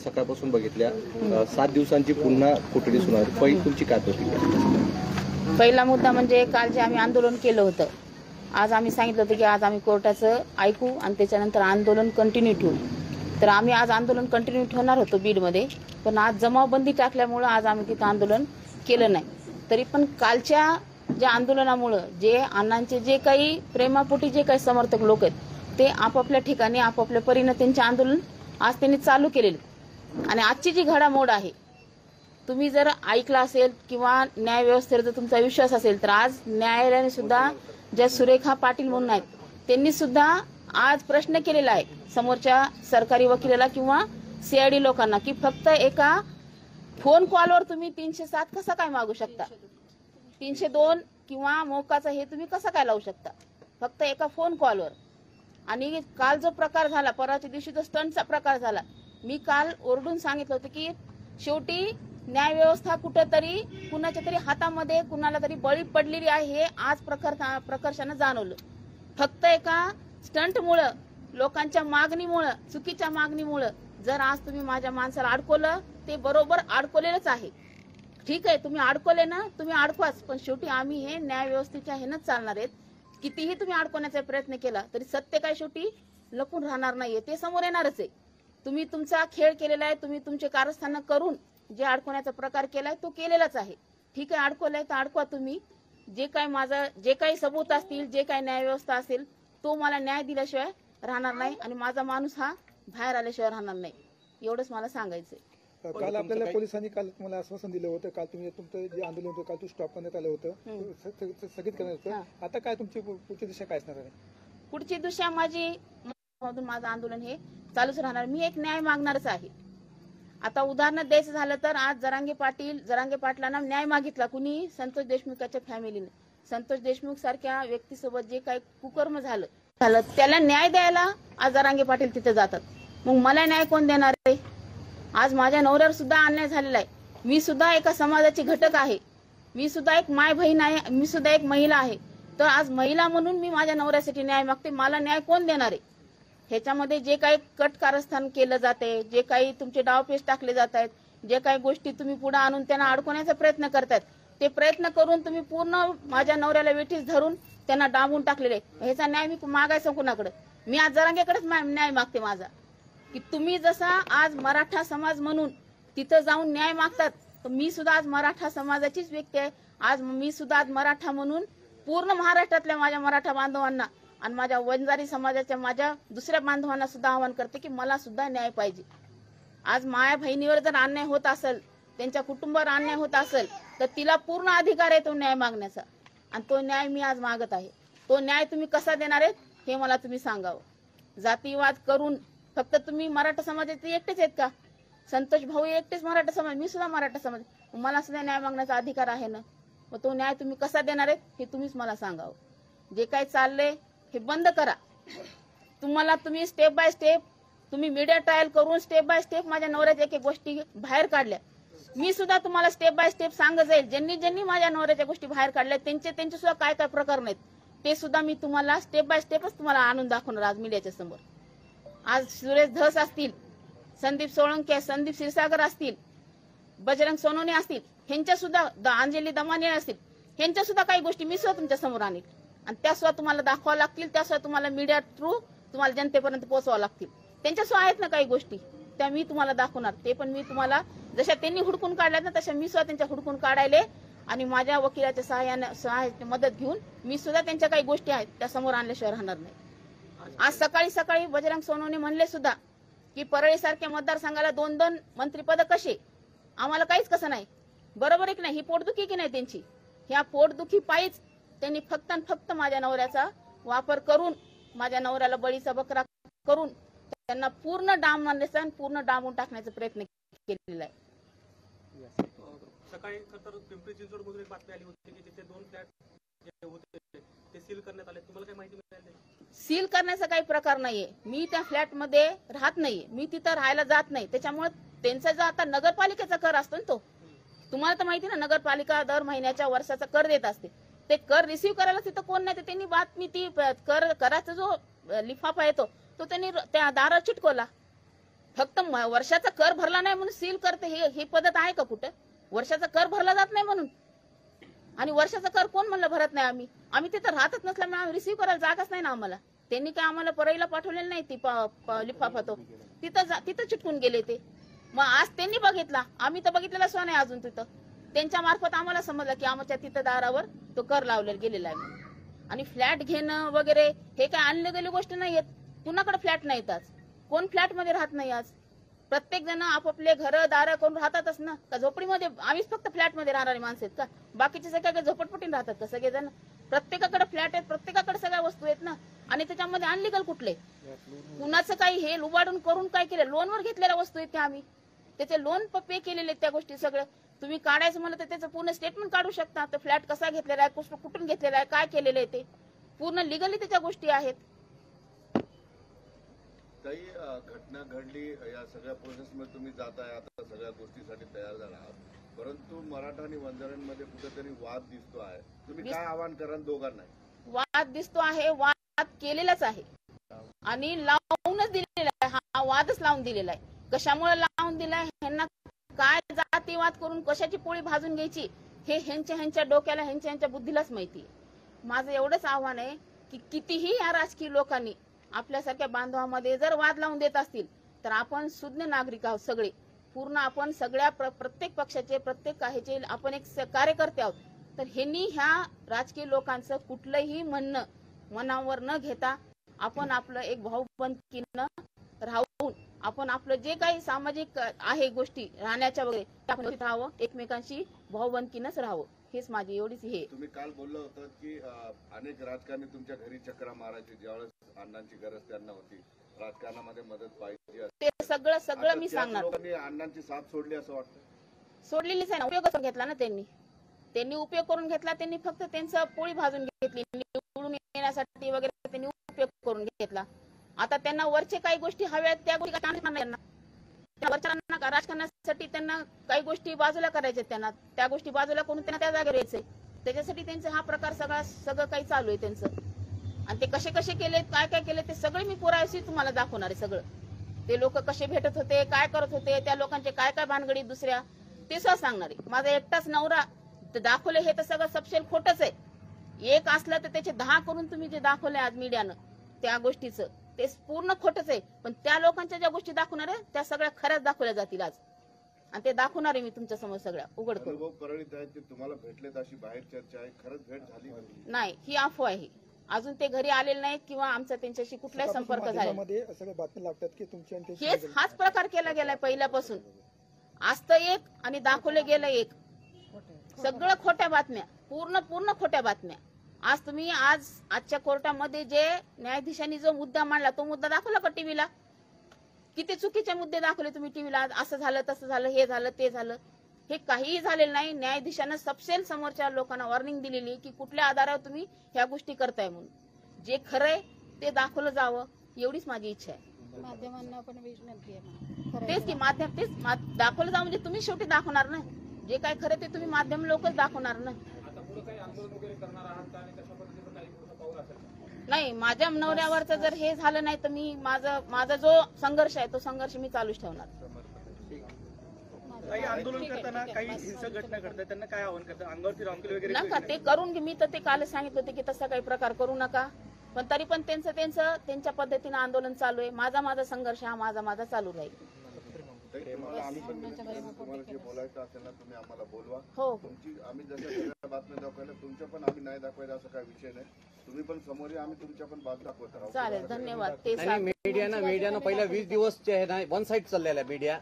सकाळपासून बघितल्या 7 दिवसांची पुन्हा कोठडी सुनावणी, पहिली तुमची काय प्रतिक्रिया? पहिला मुद्दा म्हणजे काल जे आम्ही आंदोलन केलं होतं, आज आम्ही सांगितलं होतं की आज आम्ही कोर्टाचं ऐकू आणि त्याच्यानंतर आंदोलन कंटिन्यू ठेवू. तर आम्ही आज आंदोलन कंटिन्यू ठेवणार होतो बीडमध्ये, पण आज जमावबंदी टाकल्यामुळं आज आम्ही तिथं आंदोलन केलं नाही. तरी पण कालच्या ज्या आंदोलनामुळं जे अण्णांचे जे काही प्रेमापोटी जे काही समर्थक लोक आहेत ते आपापल्या ठिकाणी आपापल्या परीनं त्यांचे आंदोलन आज त्यांनी चालू केलेले. आणि आजची जी घडामोड आहे, तुम्ही जर ऐकला असेल किंवा न्याय व्यवस्थेवर जर तुमचा विश्वास असेल तर आज न्यायालयाने सुद्धा ज्या सुरेखा पाटील म्हणून आहेत त्यांनी सुद्धा आज प्रश्न केलेला आहे समोरच्या सरकारी वकिलाला किंवा सीआयडी लोकांना की फक्त एका फोन कॉलवर तुम्ही 307 कसा काय मागू शकता, 302 किंवा मोक्काचा हे तुम्ही कसं काय लावू शकता फक्त एका फोन कॉलवर. आणि काल जो प्रकार झाला, परवाच्या दिवशी जो स्टंटचा प्रकार झाला, मी काल ओरडून सांगितलं होतं की शेवटी न्याय व्यवस्था कुठेतरी कुणाच्या तरी हातामध्ये कुणाला तरी बळी पडलेली आहे हे आज प्रकर्षानं जाणवलं. फक्त एका स्टंटमुळं, लोकांच्या मागणीमुळं, चुकीच्या मागणीमुळं जर आज तुम्ही माझ्या माणसाला अडकवलं, ते बरोबर अडकवलेलंच आहे. ठीक आहे, तुम्ही अडकवले ना, तुम्ही अडकवाच, पण शेवटी आम्ही हे न्याय व्यवस्थेच्या हेनच चालणार आहेत. कितीही तुम्ही अडकवण्याचा प्रयत्न केला तरी सत्य काय शेवटी लपून राहणार नाहीये, ते समोर येणारच आहे. तुम्ही तुमचा खेळ केलेला आहे, तुम्ही तुमचे कारस्थान करून जे अडकवण्याचा प्रकार केलाय तो केलेलाच आहे. ठीक आहे, अडकवलाय तर अडकवा तुम्ही. जे काही सबूत असतील, जे काही न्याय व्यवस्था असेल, तो मला न्याय दिल्याशिवाय राहणार नाही आणि माझा माणूस हा बाहेर आल्याशिवाय राहणार नाही, एवढंच मला सांगायचंय. काल आपल्याला पोलिसांनी काल तुम्हाला आश्वासन दिलं होतं, काल तुम्ही तुमचं जे आंदोलन होतं काल स्टॉप करण्यात आलं होतं, स्थगित करण्यात होतं. आता काय तुमची पुढची दिशा काय असणार आहे? पुढची दिशा माझं आंदोलन हे चालूच राहणार. मी एक न्याय मागणारच आहे. आता उदाहरण द्यायचं झालं तर आज जरांगे पाटलांना न्याय मागितला कुणी? संतोष देशमुखाच्या फॅमिलीने. संतोष देशमुख सारख्या व्यक्तीसोबत जे काही कुकर्म झालं त्याला न्याय द्यायला आज जरांगे पाटील तिथे जातात. मग मला न्याय कोण देणार आहे? आज माझ्या नवऱ्यावर सुद्धा अन्याय झालेला आहे. मी सुद्धा एका समाजाची घटक आहे, मी सुद्धा एक माय बहीण आहे, मी सुद्धा एक महिला आहे. तर आज महिला म्हणून मी माझ्या नवऱ्यासाठी न्याय मागते. मला न्याय कोण देणार आहे? ह्याच्यामध्ये जे काही कट कारस्थान केलं जाते, जे काही तुमचे डावपेच टाकले जात आहेत, जे काही गोष्टी तुम्ही पुढे आणून त्यांना अडकवण्याचा प्रयत्न करतायत, ते प्रयत्न करून तुम्ही पूर्ण माझ्या नवऱ्याला वेठीस धरून त्यांना डांबून टाकलेले. ह्याचा न्याय मी मागायचं कुणाकडे? मी आज जरांगेकडेच न्याय मागते माझा, की तुम्ही जसा आज मराठा समाज म्हणून तिथं जाऊन न्याय मागतात, तर मी सुद्धा आज मराठा समाजाचीच व्यक्ती आहे. आज मी सुद्धा आज मराठा म्हणून पूर्ण महाराष्ट्रातल्या माझ्या मराठा बांधवांना आणि माझ्या वंजारी समाजाच्या माझ्या दुसऱ्या बांधवांना सुद्धा आवाहन करते की मला सुद्धा न्याय पाहिजे. आज माया बहिणीवर जर अन्याय होत असेल, त्यांच्या कुटुंबावर अन्याय होत असेल, तर तिला पूर्ण अधिकार आहे तो न्याय मागण्याचा, आणि तो न्याय मी आज मागत आहे. तो न्याय तुम्ही कसा देणार आहेत हे मला तुम्ही सांगावं. जातीवाद करून फक्त तुम्ही मराठा समाजाचे एकटेच आहेत का? संतोष भाऊ एकटेच मराठा समाज, मी सुद्धा मराठा समाज, मला सुद्धा न्याय मागण्याचा अधिकार आहे ना. मग तो न्याय तुम्ही कसा देणार आहेत हे तुम्हीच मला सांगावं. जे काही चाललंय हे बंद करा. तुम्ही स्टेप बाय स्टेप तुम्ही मीडिया ट्रायल करून स्टेप बाय स्टेप माझ्या नवऱ्याच्या एक गोष्टी बाहेर काढल्या. मी सुद्धा तुम्हाला स्टेप बाय स्टेप सांगत जाईल. ज्यांनी माझ्या नवऱ्याच्या गोष्टी बाहेर काढल्या त्यांचे सुद्धा काय काय प्रकरण आहेत ते सुद्धा मी तुम्हाला स्टेप बाय स्टेपच तुम्हाला आणून दाखवणार आज मीडियाच्या समोर. आज सुरेश धस असतील, संदीप सोळंके, संदीप क्षीरसागर असतील, बजरंग सोनवणे असतील, ह्यांच्या सुद्धा अंजली दमाने असतील, ह्यांच्या सुद्धा काही गोष्टी मी सुद्धा तुमच्या समोर आणील आणि त्या सुद्धा तुम्हाला दाखवावं लागतील. त्या सुद्धा तुम्हाला मीडिया थ्रू तुम्हाला जनतेपर्यंत पोहोचवावं लागतील. त्यांच्या सुद्धा आहेत ना काही गोष्टी, त्या मी तुम्हाला दाखवणार. ते पण मी तुम्हाला जशा त्यांनी हुडकून काढल्यात ना तशा मी सुद्धा त्यांच्या हुडकून काढायले आणि माझ्या वकिलाच्या सहाय्याने मदत घेऊन मी सुद्धा त्यांच्या काही गोष्टी आहेत त्या समोर आणल्याशिवाय राहणार नाही. आज सकाळी बजरंग सोनवणे म्हणले सुद्धा की परळी सारख्या मतदारसंघाला 2-2 मंत्रिपद कसे? आम्हाला काहीच कसं नाही. बरोबर आहे की नाही? ही पोटदुखी की नाही त्यांची? ह्या पोटदुखी पायीच त्यांनी फक्त माझ्या नवऱ्याचा वापर करून माझ्या नवऱ्याला बळीचा बकरा करून त्यांना पूर्ण डांबून टाकण्याचा प्रयत्न केलेला आहे. सकाळी तर पिंपरी चिंचवड मधून एक बातमी आली होती की तिथे 2 फ्लॅट जे होते ते सील करण्यात आले. तुम्हाला काय माहिती मिळाली? सील करण्याचा काही प्रकार नाहीये. मी त्या फ्लॅट मध्ये राहत नाहीये, मी तिथं राहायला जात नाही. त्याच्यामुळे त्यांचा जो आता नगरपालिकेचा कर असतो ना, तो तुम्हाला तर माहिती ना, नगरपालिका दर महिन्याच्या वर्षाचा कर देत असते. ते कर रिसीव्ह करायला तिथं कोण नाही. त्यांनी बातमी ती कराचा जो लिफाफा येतो तो त्यांनी त्या दारात चिटकवला. फक्त वर्षाचा कर भरला नाही म्हणून सील करते ही पद्धत आहे का कुठं? वर्षाचा कर भरला जात नाही म्हणून, आणि वर्षाचा कर कोण म्हणलं भरत नाही आम्ही तिथं राहतच नसल्यामुळे आम्ही रिसीव्ह करायला जागाच नाही ना आम्हाला. त्यांनी काय आम्हाला परळीला पाठवलेलं नाही ती लिफाफा तो तिथं चिटकून गेले ते. मग आज त्यांनी बघितला, आम्ही तर बघितलेला सुद्धा नाही अजून तिथं. त्यांच्या मार्फत आम्हाला समजलं की आमच्या तिथं दारावर तो कर लावलेला गेलेला आहे. आणि फ्लॅट घेणं वगैरे हे काय आणले गेली गोष्ट नाहीयेत. कुणाकडे फ्लॅट नाहीत आज, कोण फ्लॅट मध्ये राहत नाही आज. प्रत्येक जण आपापले घर दार करून राहतातच ना. का झोपडीमध्ये आम्हीच फक्त फ्लॅट मध्ये राहणारी माणसं आहेत का? बाकीचे सगळे झोपटपट्टीने राहतात का सगळेजण? प्रत्येकाकडे फ्लॅट आहेत, प्रत्येकाकडे सगळ्या वस्तू आहेत ना. आणि त्याच्यामध्ये अनलिगल कुठले कुणाचं काही हे लुबाडून करून काय केलं? लोनवर घेतलेल्या वस्तू आहेत त्या आम्ही त्याचे लोन पे केलेले त्या गोष्टी सगळं तुम्ही काढायचं म्हणलं तर त्याचं पूर्ण स्टेटमेंट काढू शकता. तर फ्लॅट कसा घेतलेला आहे, कुठून घेतलेला आहे, काय केलेलं आहे ते पूर्ण लिगली त्याच्या गोष्टी आहेत. काही घटना घडली या सगळ्या प्रोसेसमध्ये तुम्ही जाताय, आता सगळ्या गोष्टीसाठी तयार झाला आहात, परंतु मराठा आणि वंजारांमध्ये कुठेतरी वाद दिसतो आहे. तुम्ही काय आवाहन कराल दोघांना? वाद दिसतो आहे, वाद केलेलाच आहे आणि लावूनच दिलेला आहे. हा वादच लावून दिलेला आहे. कशामुळे लावून दिलाय? ह्यांना काय जातीवाद करून कशाची पोळी भाजून घ्यायची हे ह्यांच्या डोक्याला ह्यांच्या बुद्धीलाच माहिती. माझं एवढंच आव्हान आहे की कितीही या राजकीय लोकांनी आपल्यासारख्या बांधवामध्ये जर वाद लावून देत असतील तर आपण सुज्ञ नागरिक आहोत सगळे. पूर्ण आपण सगळ्या प्रत्येक पक्षाचे प्रत्येक काहीचे आपण एक कार्यकर्ते आहोत. तर ह्यांनी ह्या राजकीय लोकांचं कुठलंही म्हणणं मनावर न घेता आपण आपलं एक भाऊबंदकीनं राहून आपण आपलं जे काही सामाजिक आहे गोष्टी राहण्याच्या वगैरे आपण राहावं, एकमेकांशी भाऊबंदकीनंच राहावं. हेच माझी एवढीच हे. तुम्ही काल बोलला होता की अनेक राजकारणी तुमच्या घरी चक्रा मारायचे ज्यावेळेस अण्णांची गरज त्यांना होती, राजकारणामध्ये मदत पाहिजे, ते सगळं मी सांगणार. लोकांनी अण्णांची साथ सोडली असं वाटतं? सोडलेलीच आहे ना. उपयोग करून घेतला ना त्यांनी उपयोग करून घेतला. त्यांनी फक्त त्यांचं पोळी भाजून घेतली. निवडून येण्यासाठी वगैरे त्यांनी उपयोग करून घेतला. आता त्यांना वरचे काही गोष्टी हव्यात त्या गोष्टी वरच्या राजकारणासाठी त्यांना काही गोष्टी बाजूला करायच्या. त्यांना त्या गोष्टी बाजूला करून त्यांना त्या जागेवर यायचंय. त्याच्यासाठी त्यांचा हा प्रकार सगळं काही चालू आहे त्यांचं. आणि ते कसे केले, काय केले ते सगळे मी पुराव्याशी तुम्हाला दाखवणार आहे. सगळं ते लोक कसे भेटत होते, काय करत होते, त्या लोकांचे काय भानगडी दुसऱ्या ते सुद्धा सांगणार आहे. माझा एकटाच नवरा दाखवले हे तर सगळं सपशेल खोटच आहे. एक असलं तर त्याचे 10 करून तुम्ही जे दाखवले आज मीडियानं त्या गोष्टीचं ते पूर्ण खोटच आहे. पण त्या लोकांच्या ज्या गोष्टी दाखवणार आहे त्या सगळ्या खऱ्याच दाखवल्या जातील आज. आणि ते दाखवणार आहे मी तुमच्या समोर सगळ्या उघड करून. अनुभव परळीत आहेत ते तुम्हाला भेटलेत अशी बाहेर चर्चा आहे, खरंच भेट झाली नाही? ही अफवा आहे. अजून ते घरी आलेले नाहीत किंवा आमचा त्यांच्याशी कुठलाही संपर्क झाला. सगळ्या बातम्या लागतात की तुमची हाच प्रकार केला गेलाय पहिल्यापासून. आज तर एक आणि दाखवले गेलं एक. सगळं खोट्या बातम्या, पूर्ण खोट्या बातम्या. आज तुम्ही आजच्या कोर्टामध्ये जे न्यायाधीशांनी जो मुद्दा मांडला तो मुद्दा दाखवला का टीव्हीला? किती चुकीचे मुद्दे दाखवले तुम्ही टीव्हीला. असं झालं, तसं झालं, हे झालं, ते झालं. हे काहीही झालेलं नाही. न्यायाधीशानं सपशेल समोरच्या लोकांना वॉर्निंग दिलेली की कुठल्या आधारावर तुम्ही ह्या गोष्टी करताय म्हणून. जे खरंय ते दाखवलं जावं एवढीच माझी इच्छा आहे. माध्यमांना पण विनंती आहे. तेच की तेच दाखवलं जावं म्हणजे तुम्ही शेवटी दाखवणार ना. जे काय खरं ते तुम्ही माध्यम लोकच दाखवणार ना. नाही, माझ्या नवऱ्यावरचं जर हे झालं नाही तर मी माझा जो संघर्ष आहे तो संघर्ष मी चालूच ठेवणार. काही आंदोलन करताना काही हिंसक घटना घडतात त्यांना काय आव्हान करतात? अंगावरती रामकेल वगैरे नका ते करून घे. मी तर ते कालच सांगितलं होते की तसा काही प्रकार करू नका. पण तरी पण त्यांच्या पद्धतीनं आंदोलन चालू आहे. माझा संघर्ष हा माझा चालू राहील. तुम्हाला जे बोलायचं असेल ना तुम्ही आम्हाला बोलवा. हो तुमची आम्ही जसं सगळ्या बातम्या दाखवायला तुमच्या पण आम्ही नाही दाखवायला असं काही विषय नाही. तुम्ही पण समोर या, आम्ही तुमच्या पण बात दाखवत राहू. चालेल, धन्यवाद. ते मीडियानं पहिल्या 20 दिवस वन साईड चाललेला मीडिया